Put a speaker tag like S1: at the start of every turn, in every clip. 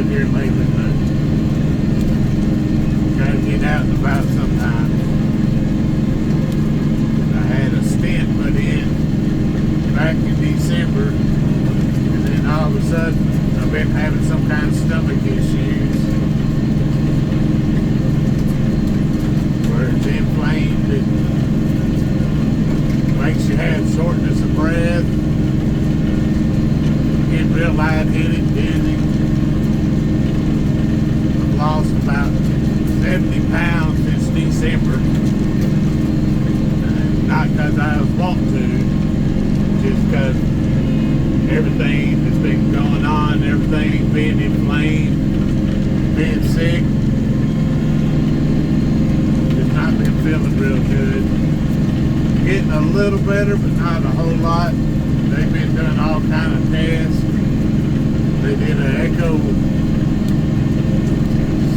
S1: good here lately, but gotta get out and about sometimes. I had a stent put in back in December, and then all of a sudden I've been having some kind of stomach issues where it's inflamed and makes you have shortness of breath, get real lightheaded, dizzy. I've lost about 70 pounds since December. Not because I was wanting to, just because everything that's been going on, everything being inflamed, being sick, just not been feeling real good. Getting a little better, but not a whole lot. They've been doing all kind of tests. They did an echo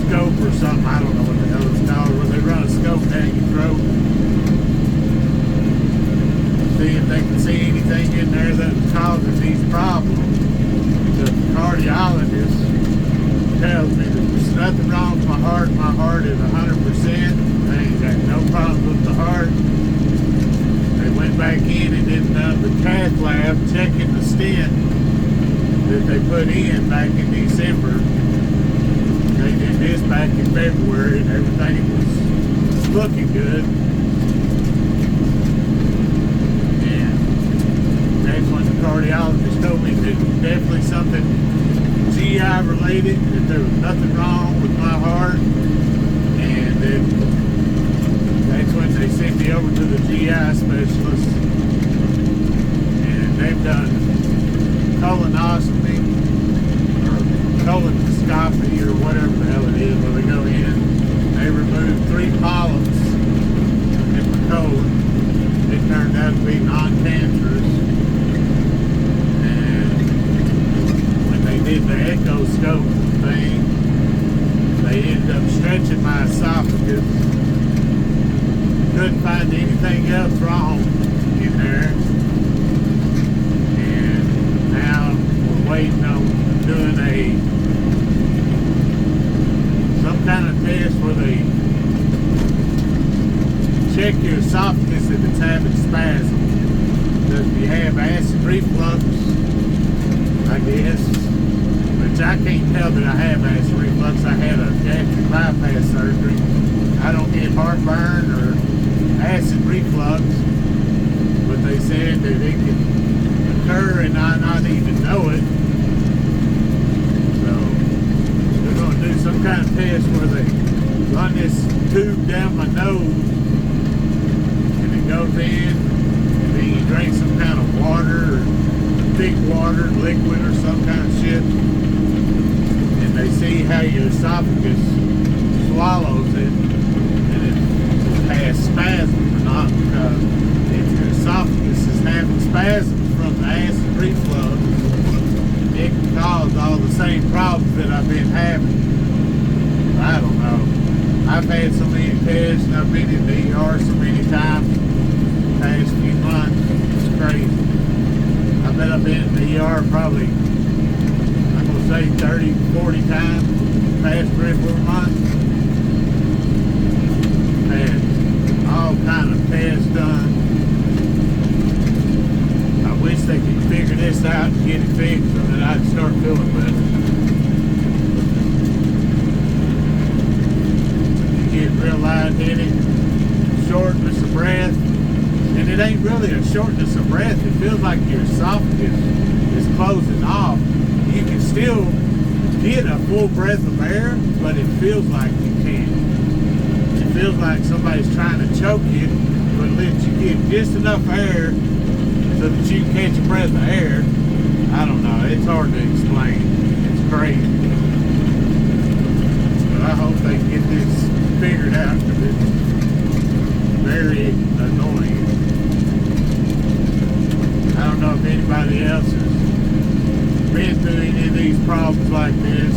S1: scope or something, I don't know what the hell it's called, where they run a scope down your throat. See if they can see anything in there that's causing these problems. The cardiologist tells me that there's nothing wrong with my heart. My heart is 100%. I ain't got no problems with the heart. They went back in and did the cath lab checking the stent that they put in back in December. They did this back in February and everything was looking good. And that's when the cardiologist told me that definitely something GI related, that there was nothing wrong with my heart, and then that's when they sent me over to the GI specialist, and they've done colonoscopy or colonoscopy or whatever the hell it is, where they go in, they remove 3 polyps in my colon. It turned out to be non-cancerous, and when they did the echo scope thing, they ended up stretching my esophagus. Couldn't find anything else wrong in there, and now we're waiting on doing some kind of test where they check your esophagus if it's having spasms. Because if you have acid reflux, I guess, which I can't tell that I have acid reflux. I had a gastric bypass surgery. I don't get heartburn or acid reflux, but they said that it can occur and I not even know it. So they're going to do some kind of test where they run this tube down my nose and it goes in, and then you drink some kind of water or thick water, liquid or some kind of shit, and they see how your esophagus swallows it, and it has spasms or not, because if your esophagus is having spasms from the acid reflux, it can cause all the same problems that I've been having. I don't know. I've had so many tests and I've been in the ER so many times the past few months. It's crazy. I bet I've been in the ER probably, I'm going to say 30, 40 times the past 3 or 4 months. Had all kind of tests done. I wish they could figure this out and get it fixed so that I'd start feeling better. You get real lightheaded, shortness of breath, and it ain't really a shortness of breath. It feels like your esophagus is closing off. You can still get a full breath of air, but it feels like you can't. It feels like somebody's trying to choke you, but let you get just enough air so that you can catch a breath of air. I don't know. It's hard to explain. It's crazy. But I hope they can get this figured out, because it's very annoying. I don't know if anybody else has been through any of these problems like this.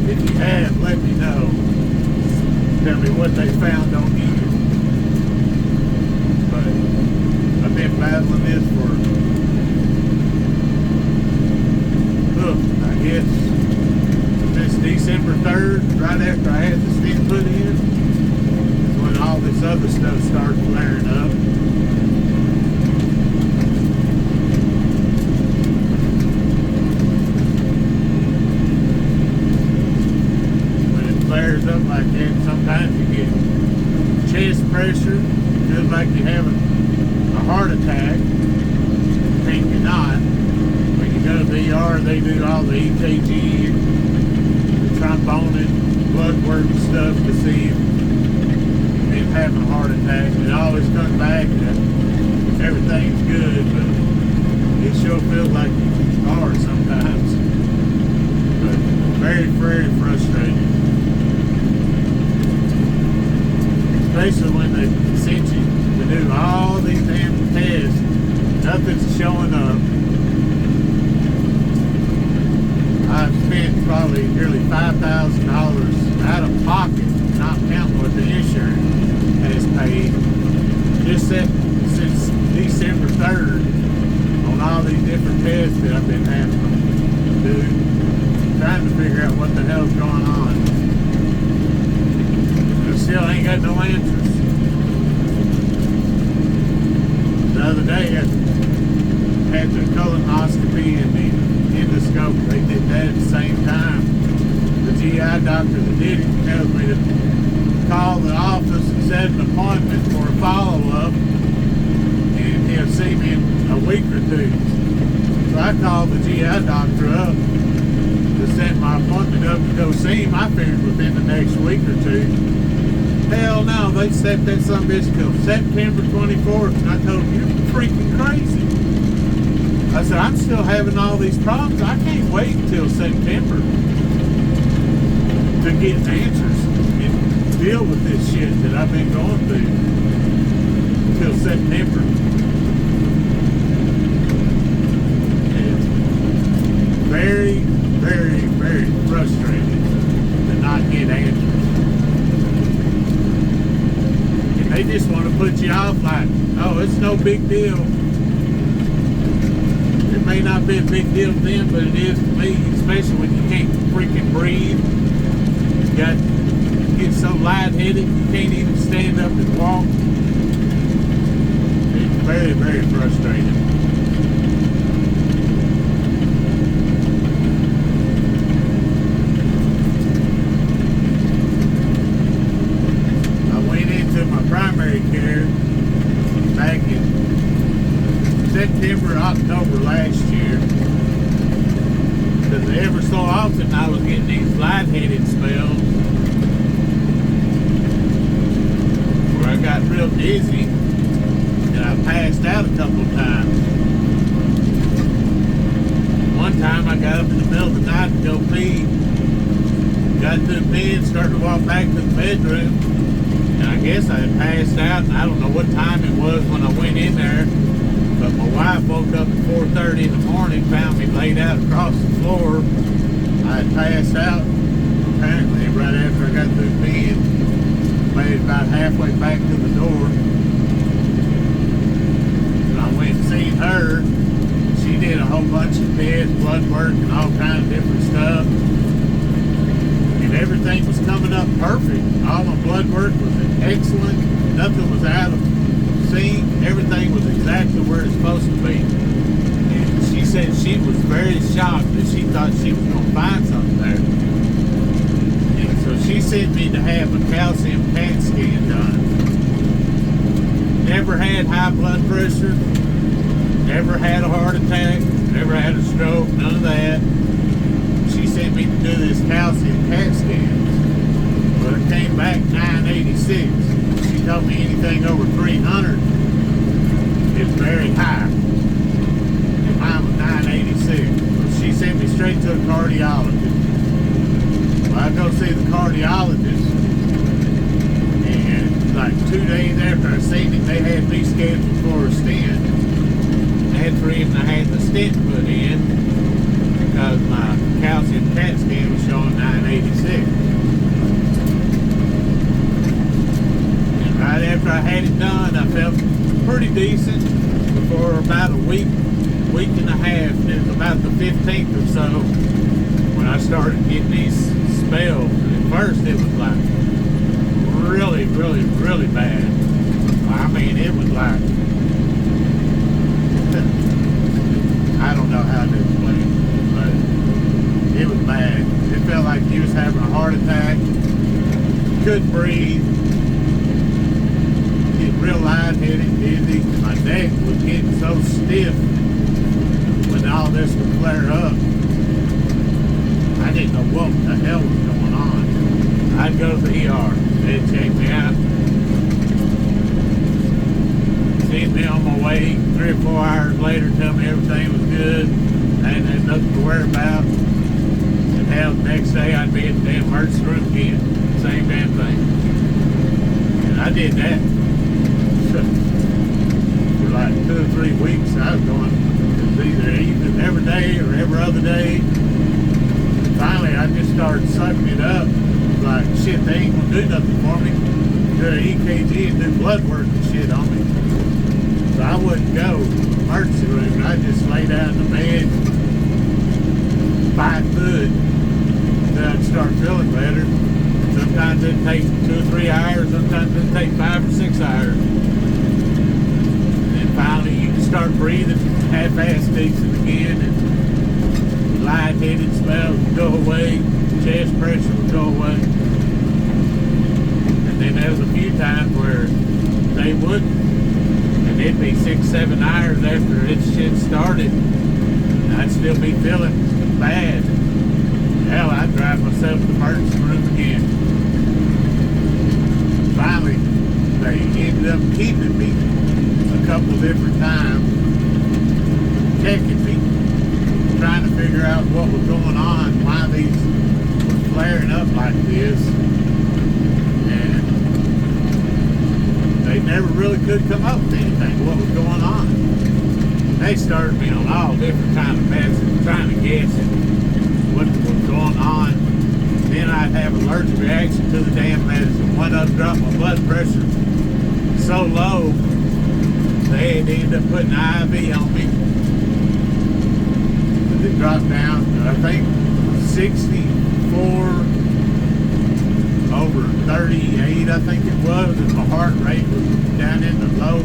S1: If you have, let me know. Tell me what they found on you. But I've been battling this for, I guess, This December 3rd, right after I had the stent put in, is when all this other stuff started flaring up. When it flares up like that, sometimes you get chest pressure, feels like you're having a heart attack. Think you're not. When you go to the ER, they do all the EKG, tromboning, blood work stuff to see if you're having a heart attack. It always comes back that everything's good, but it sure feels like you are sometimes. But very, very frustrating. Especially when they sent you to do all these damn tests, nothing's showing up. I've spent probably nearly $5,000 out of pocket, not counting what the insurance has paid, just since December 3rd on all these different tests that I've been having to do, trying to figure out what the hell's going on. I still ain't got no answers. The other day I had the colonoscopy and the endoscope. They did that at the same time. The GI doctor that did it tells me to call the office and set an appointment for a follow-up, and he'll see me in a week or two. So I called the GI doctor up to set my appointment up to go see him. I figured within the next week or two. Hell no, they set that son of a bitch till September 24th, and I told him, you're freaking crazy. I said, I'm still having all these problems. I can't wait until September to get answers and deal with this shit that I've been going through until September. It's very, very, very frustrating to not get answers. And they just want to put you off like, oh, it's no big deal. It may not be a big deal to them, but it is to me, especially when you can't freaking breathe. You get so lightheaded you can't even stand up and walk. It's very, very frustrating. I went into my primary care back in September, October last year, because ever so often I was getting these lightheaded spells where I got real dizzy and I passed out a couple of times. One time I got up in the middle of the night to go pee, got to the bed, started to walk back to the bedroom, and I guess I had passed out, and I don't know what time it was when I went in there. But my wife woke up at 4:30 in the morning, found me laid out across the floor. I had passed out, apparently, right after I got through peeing. Made it about halfway back to the door. And I went and seen her. She did a whole bunch of tests, blood work, and all kinds of different stuff. And everything was coming up perfect. All my blood work was excellent. Nothing was out of sync. Everything was exactly where it's supposed to be. And she said she was very shocked that she thought she was going to find something there. And so she sent me to have a calcium CAT scan done. Never had high blood pressure, never had a heart attack, never had a stroke, none of that. She sent me to do this calcium CAT scan. Well, it came back 986. She told me anything over 300 is very high. And mine was 986. So she sent me straight to a cardiologist. Well, I go see the cardiologist, and like 2 days after I seen it, they had me scheduled for a stent. That's the reason I had the stent put in, because my calcium CAT scan was showing 986. Right after I had it done, I felt pretty decent for about a week and a half. And it was about the 15th or so when I started getting these spells, at first it was like really, really, really bad. I mean, it was like, I don't know how to explain it, but it was bad. It felt like you was having a heart attack, couldn't breathe, get real lightheaded, dizzy. My neck was getting so stiff when all this would flare up. I didn't know what the hell was going on. I'd go to the ER. They'd check me out. See me on my way 3 or 4 hours later, tell me everything was good. I hadn't had nothing to worry about. And hell, the next day I'd be in the damn emergency room again. Same damn thing. And I did that for like 2 or 3 weeks. I was going, it was either every day or every other day. And finally, I just started sucking it up. Like, shit, they ain't gonna do nothing for me. Do an EKG and do blood work and shit on me. So I wouldn't go to the emergency room, and I'd just lay down in the bed, fight good, until I'd start feeling better. Sometimes it'd take 2 or 3 hours, sometimes it'd take 5 or 6 hours. And then finally you can start breathing half-ass decent again, and lightheaded spells would go away, chest pressure would go away. And then there was a few times where they wouldn't. And it'd be 6, 7 hours after this shit started, and I'd still be feeling bad. Hell, I'd drive myself to the emergency room again. Finally, they ended up keeping me a couple of different times, checking me, trying to figure out what was going on, why these were flaring up like this. And they never really could come up with anything, what was going on. They started me on all different kind of medicine, trying to guess it, what was going on. Then I'd have an allergic reaction to the damn medicine. Went up, dropped my blood pressure so low, they had ended up putting an IV on me. It dropped down to, I think, 64 over 38, I think it was, and my heart rate was down in the low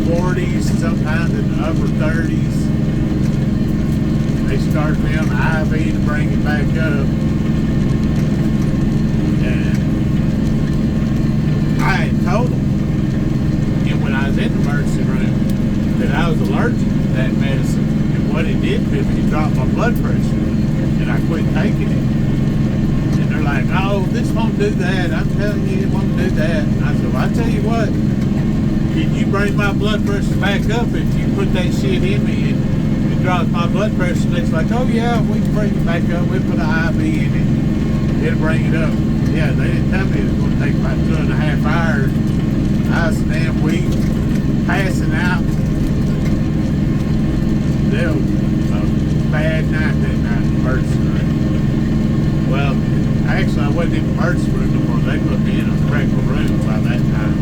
S1: 40s, sometimes in the upper 30s. They started me on the IV to bring it back up. And I had told them, and when I was in the emergency room, that I was allergic to that medicine. And what it did to me, it dropped my blood pressure. And I quit taking it. And they're like, oh, this won't do that. I'm telling you, it won't do that. And I said, well, I tell you what, can you bring my blood pressure back up if you put that shit in me and it drops my blood pressure? And it's like, oh yeah, we can bring it back up. We'll put an IV in it. It'll bring it up. Yeah, they didn't tell me it was going to take about 2.5 hours. I was damn weak, passing out. It was a bad night that night in the emergency room. Well, actually, I wasn't in the emergency room no more. They put me in a regular room by that time.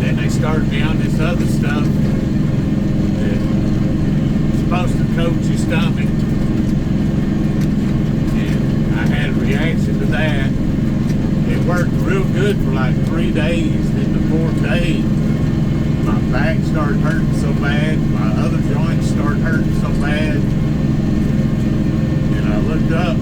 S1: Then they started me on this other stuff that's supposed to coat your stomach. And I had a reaction to that. It worked real good for like 3 days. Then the 4th day, my back started hurting so bad. My other joints started hurting so bad. And I looked up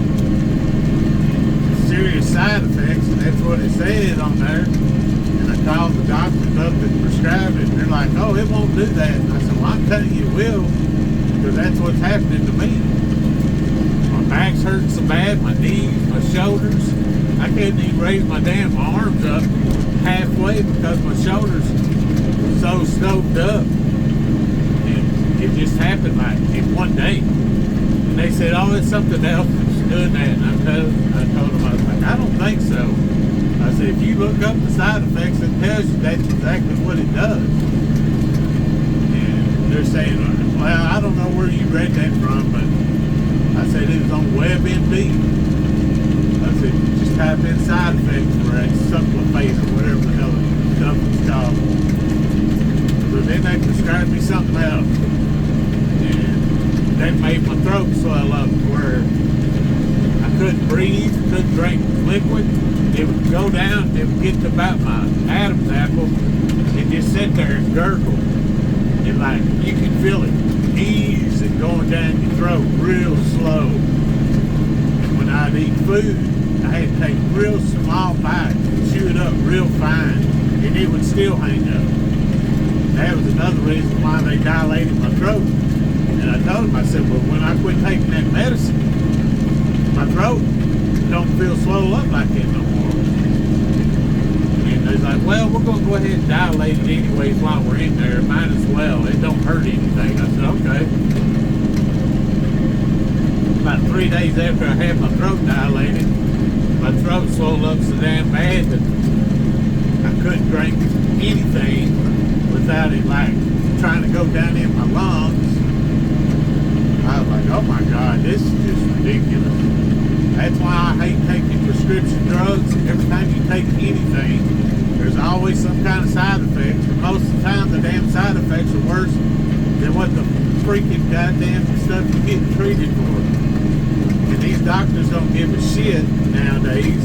S1: serious side effects, and that's what it said on there. And I called the doctors up that prescribed it, and they're like, oh, it won't do that. And I said, well, I'm telling you it will, because that's what's happening to me. My back's hurting so bad, my knees, my shoulders. I couldn't even raise my damn arms up halfway because my shoulders were so stoked up. And it just happened like in one day. And they said, oh, it's something else that's doing that. And I told them, I was like, I don't think so. I said, if you look up the side effects, it tells you that's exactly what it does. And they're saying, well, I don't know where you read that from, but I said it was on WebMD. I said, just type in side effects for that supplicate or whatever the hell stuff is called. So then they prescribed me something else. And that made my throat swell up where I couldn't breathe, couldn't drink liquid. It would go down, it would get to about my Adam's apple and just sit there and gurgle. And like, you can feel it ease and going down your throat real slow. And when I'd eat food, I had to take real small bites, chew it up real fine, and it would still hang up. That was another reason why they dilated my throat. And I told them, I said, well, when I quit taking that medicine, my throat don't feel swollen up like that no more. And they're like, well, we're going to go ahead and dilate it anyways while we're in there. Might as well. It don't hurt anything. I said, okay. About 3 days after I had my throat dilated, my throat swelled up so damn bad that I couldn't drink anything without it like trying to go down in my lungs. I was like, oh my God, this is just ridiculous. That's why I hate taking prescription drugs. Every time you take anything, there's always some kind of side effects. And most of the time, the damn side effects are worse than what the freaking goddamn stuff you get treated for. And these doctors don't give a shit nowadays.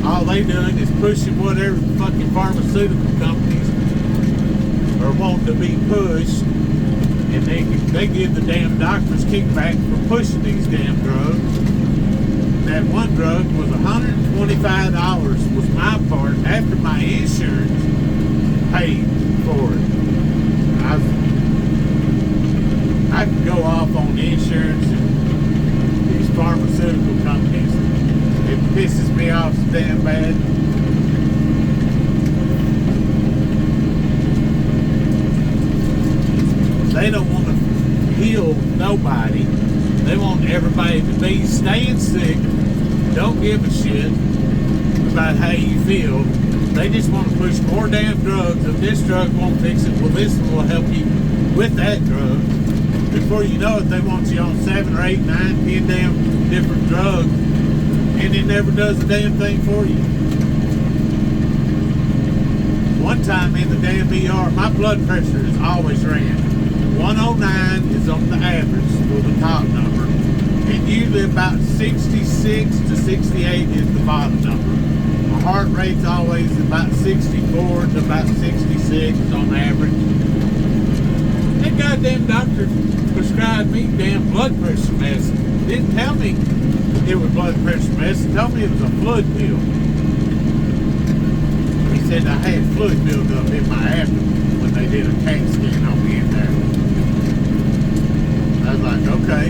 S1: All they doing is pushing whatever fucking pharmaceutical companies are wanting to be pushed. And they give the damn doctors kickback for pushing these damn drugs. That one drug was $125 was my part after my insurance paid for it. I could go off on the insurance and these pharmaceutical companies. It pisses me off so damn bad. They don't want to heal nobody. They want everybody to be staying sick. Don't give a shit about how you feel. They just want to push more damn drugs. If this drug won't fix it, well, this one will help you with that drug. Before you know it, they want you on 7 or 8, 9, 10 damn different drugs, and it never does a damn thing for you. One time in the damn ER, my blood pressure is always ran. 109 is on the average for the top number, and usually about 66 to 68 is the bottom number. My heart rate's always about 64 to about 66 on average. That goddamn doctor prescribed me damn blood pressure medicine. Didn't tell me it was blood pressure medicine. Told me it was a fluid pill. He said I had fluid buildup in my abdomen when they did a CAT scan on me in there. I was like, okay.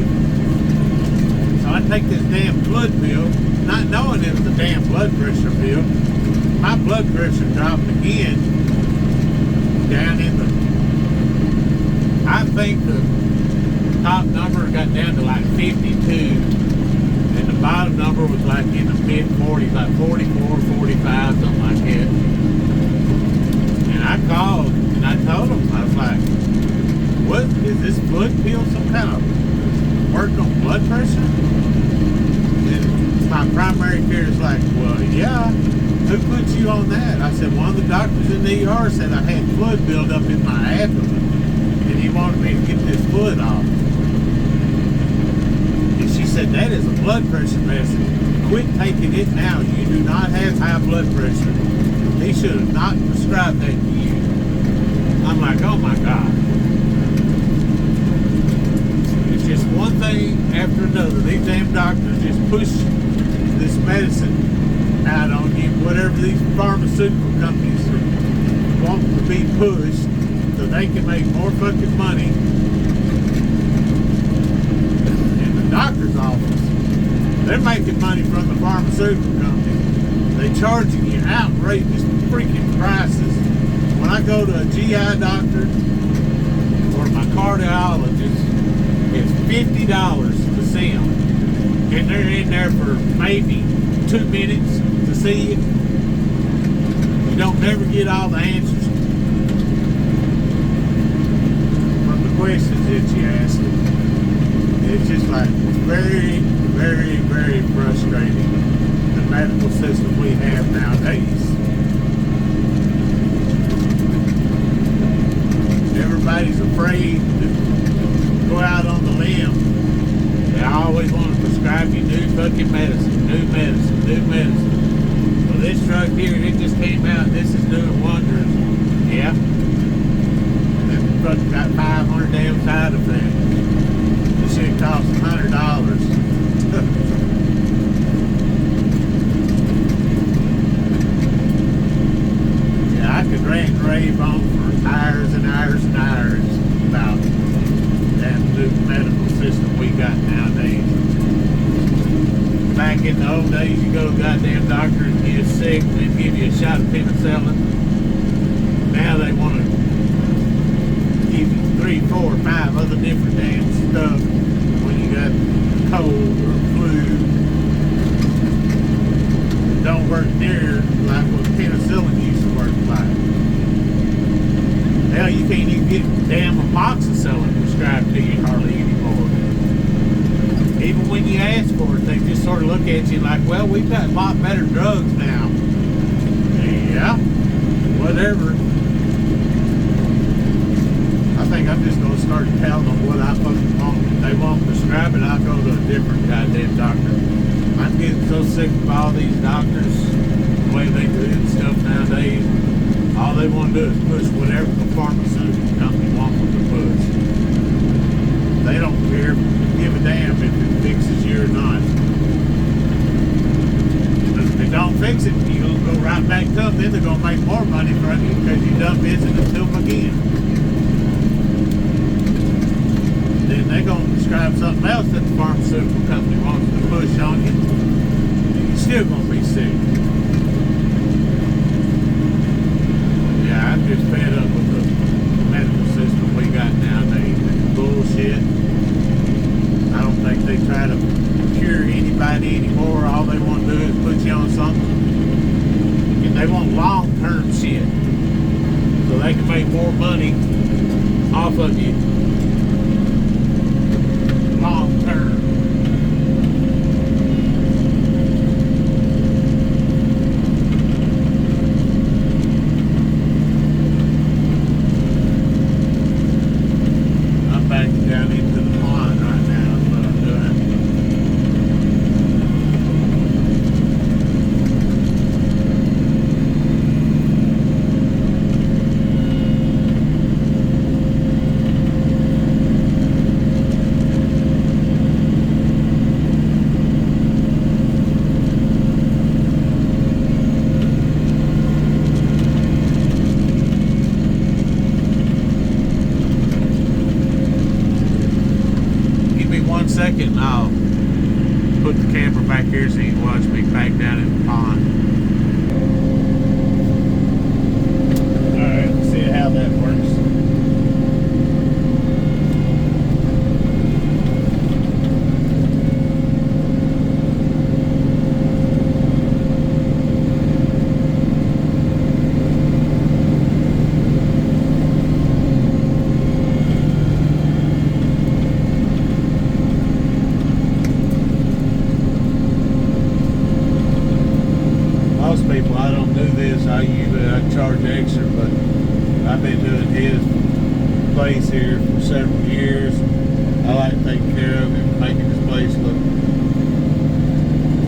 S1: So I take this damn blood pill, not knowing it was a damn blood pressure pill. My blood pressure dropped again down in the, I think the top number got down to like 52, and the bottom number was like in the mid 40s, like 44, 45, something like that. And I called and I told him, I was like, what is this blood pill? Some kind of work on blood pressure? And my primary care is like, well, yeah. Who put you on that? I said, one of the doctors in the ER said I had fluid buildup in my abdomen, and he wanted me to get this fluid off. And she said, that is a blood pressure medicine. Quit taking it now. You do not have high blood pressure. He should have not prescribed that to you. I'm like, oh my God. It's just one thing after another. These damn doctors just push this medicine out on you, whatever these pharmaceutical companies want to be pushed so they can make more fucking money. In the doctor's office, they're making money from the pharmaceutical companies. They're charging you outrageous freaking prices. When I go to a GI doctor or my cardiologist, it's $50 to see them. And they're in there for maybe 2 minutes to see you. You don't never get all the answers from the questions that you ask them. It's just like very, very, very frustrating, the medical system we have nowadays. Everybody's afraid to go out on the limb They always want to prescribe you new fucking medicine, new medicine, new medicine. Well, this drug here, it just came out. This is doing wonders. Yeah. And then fucking got 500 damn side effects. This shit costs $100. Yeah, I could rant and rave on for hours and hours and hours about that new medical system we got nowadays. Back in the old days, you go to a goddamn doctor and get sick, and they'd give you a shot of penicillin. Now they want to give you 3, 4, 5 other different damn stuff when you got cold or flu. It don't work near like what penicillin used to work like. Hell, you can't even get damn amoxicillin prescribed to you hardly anymore. Even when you ask for it, they just sort of look at you like, well, we've got a lot better drugs now. Yeah, whatever. I think I'm just going to start telling them what I fucking want. If they won't prescribe it, I'll go to a different goddamn doctor. I'm getting so sick of all these doctors, the way they do stuff nowadays. All they want to do is push whatever the pharmaceutical company wants them to push. They don't care, give a damn if it fixes you or not. But if they don't fix it, you'll go right back to them. Then they're going to make more money from you because you done visiting them again. Then they're going to prescribe something else that the pharmaceutical company wants to push on you. You're still going to be sick. Yeah, I'm just fed up with the medical system we got nowadays. It's bullshit. I don't think they try to cure anybody anymore. All they want to do is put you on something. And they want long-term shit. So they can make more money off of you long-term. Down into the pond right now is what I'm doing. Second, I'll put the camera back here so you can watch me back down in the pond. Alright, let's see how that works. People, I don't do this. I charge extra, but I've been doing his place here for several years. I like taking care of him, making this place look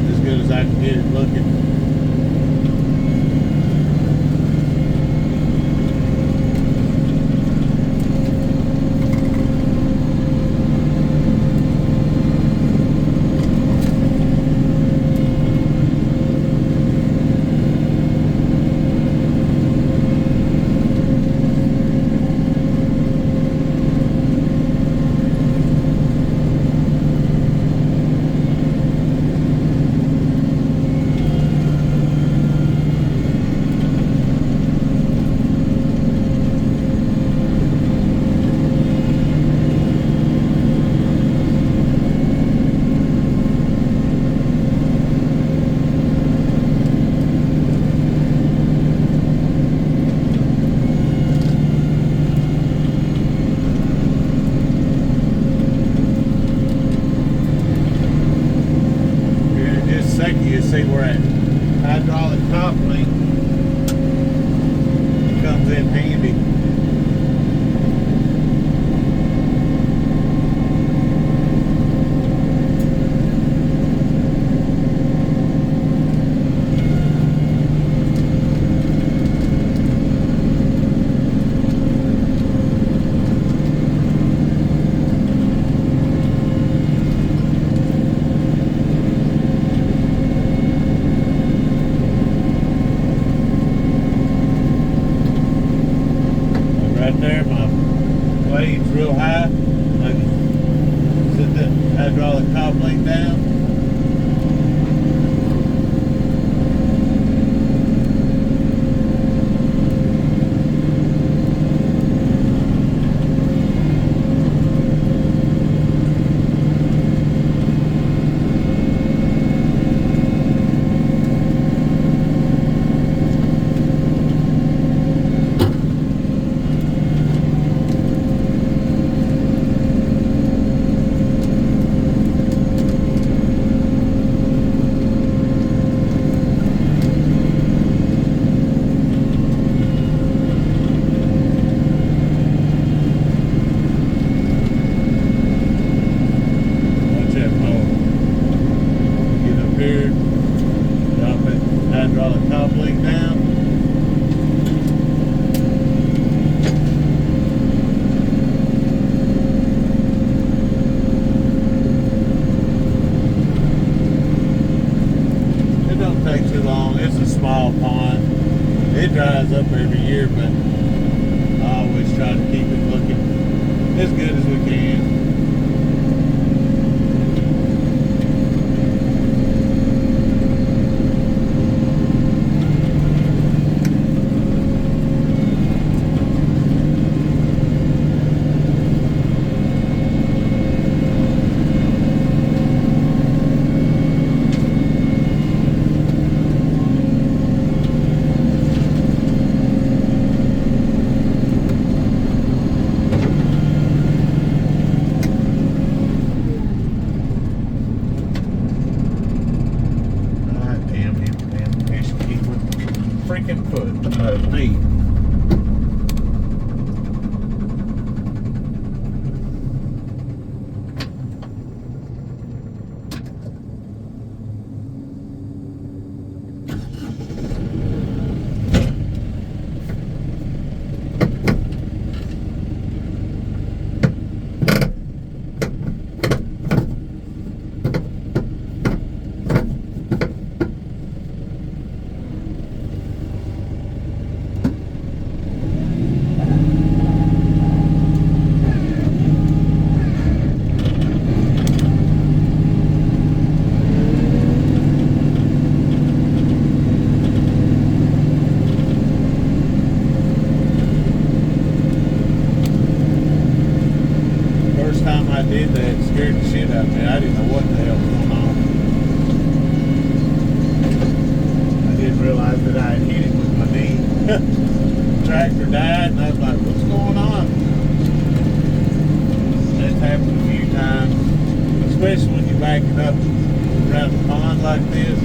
S1: as good as I can get it looking. You see where that hydraulic top link comes in handy. take too long. It's a small pond. It dries up every year, but I always try to keep it looking as good as we can. Freaking foot of me. First time I did that, it scared the shit out of me. I didn't know what the hell was going on. I didn't realize that I had hit it with my knee. The tractor died, and I was like, what's going on? That's happened a few times, especially when you're backing up around the pond like this.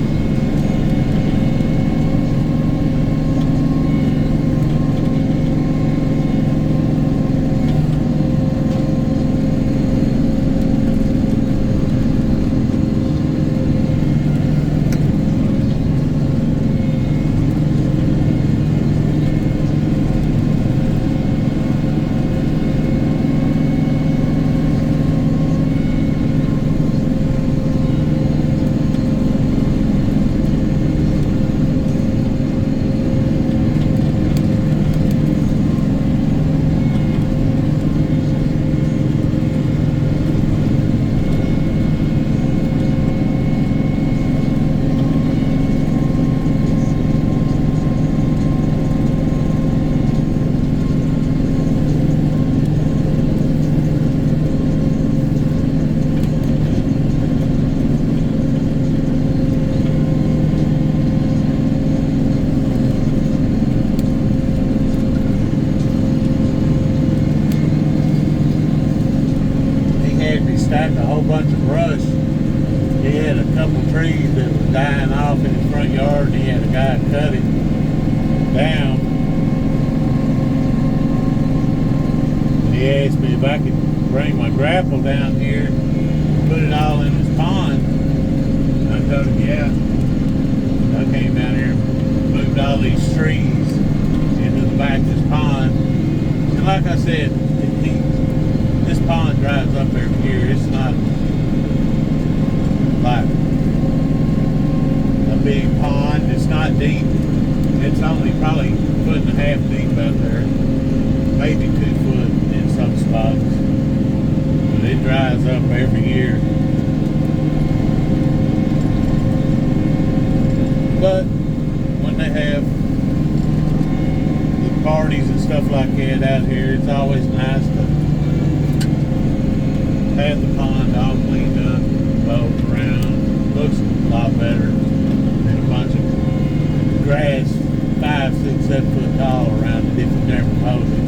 S1: Stacked a whole bunch of brush. He had a couple trees that were dying off in his front yard, and he had a guy cut it down. And he asked me if I could bring my grapple down here, put it all in his pond. And I told him, yeah. I came down here and moved all these trees into the back of his pond. And like I said, this pond dries up every year. It's not like a big pond. It's not deep. It's only probably a foot and a half deep out there. Maybe 2 foot in some spots. But it dries up every year. But when they have the parties and stuff like that out here, it's always nice to have the pond all cleaned up, mowed around. Looks a lot better than a bunch of grass 5, 6, 7 foot tall around it if you've never mowed it.